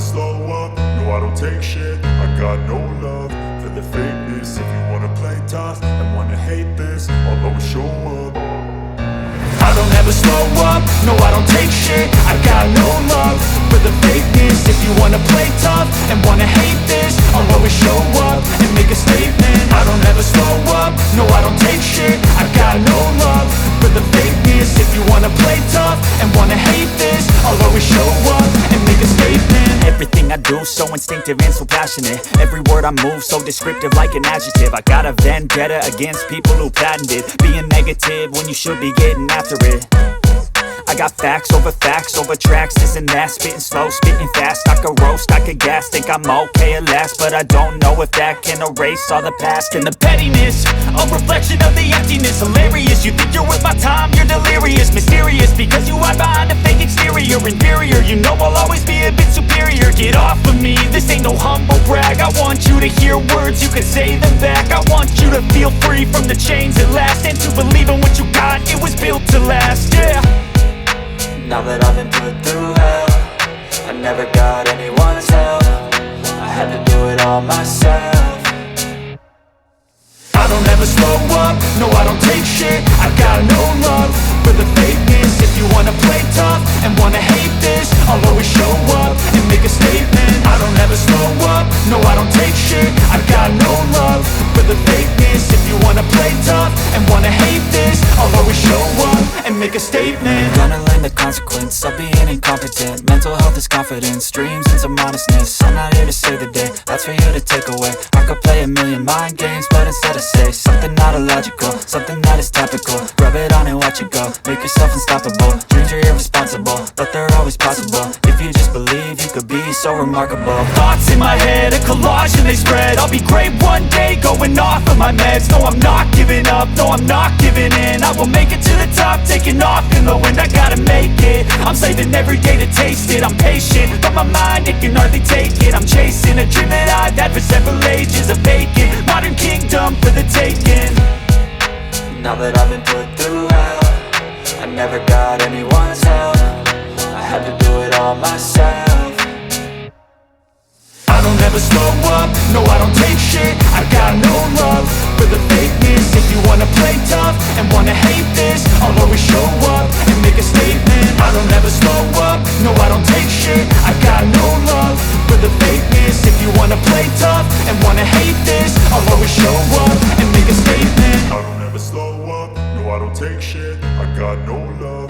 slow up, no I don't take shit. I got no love for the fakeness. If you wanna play tough and wanna hate this, I'll always show up. I don't ever slow up, no I don't take shit. I got no love for the fakeness. If you wanna play tough and wanna hate this, I'll always show up and make a statement. I don't ever slow up, no I don't take shit. I got no love for the fakeness. If you wanna play tough and wanna hate this, I'll always show up and make a statement. Everything I do so instinctive and so passionate. Every word I move so descriptive like an adjective. I got a vendetta against people who patented being negative when you should be getting after it. I got facts over tracks, this and that. Spitting slow, spitting fast, I could roast, I could gas. Think I'm okay at last, but I don't know if that can erase all the past. And the pettiness, a reflection of the emptiness. Hilarious, you think you're worth my time, you're delirious. Mysterious, because you hide behind a fake exterior. Inferior, you know I'll always be a bit superior. Get off of me, this ain't no humble brag. I want you to hear words, you can say them back. I want you to feel free from the chains at last, and to believe in what you got, it was built to last, yeah. Now that I've been put through hell, I never got anyone's help. I had to do it all myself. I don't ever slow up, no I don't take shit. I got no love for the fakeness. If you wanna play tough and wanna hate this, I'll always show up and make a statement. I don't ever slow up, no I don't take shit. I got no love for the fakeness. If you wanna play tough and wanna hate this, I'll always show up and make a statement. Gonna learn the consequence of being incompetent. Mental health is confidence, dreams and some honestness. I'm not here to save the day, that's for you to take away. I could play a million mind games, but instead I say something not illogical, something that is topical. Rub it on and watch it go, make yourself unstoppable. Dreams are irresponsible, but they're always possible. If you just believe, you could be so remarkable. Thoughts in my head, a collage and they spread. I'll be great one day, going off of my meds. No, I'm not giving up, no, I'm not giving in. I will make it to the top, taking off in the wind. I gotta make it, I'm saving every day to taste it. I'm patient, but my mind, it can hardly take it. I'm chasing a dream that I've had for several ages. A vacant, modern kingdom for the taking. Now that I've been put through hell, I never got anyone's help. I had to do it all myself. I don't ever slow up, no I don't take shit. I got no love for the fakeness. If you wanna play tough and wanna hate this, I'll always show up and make a statement.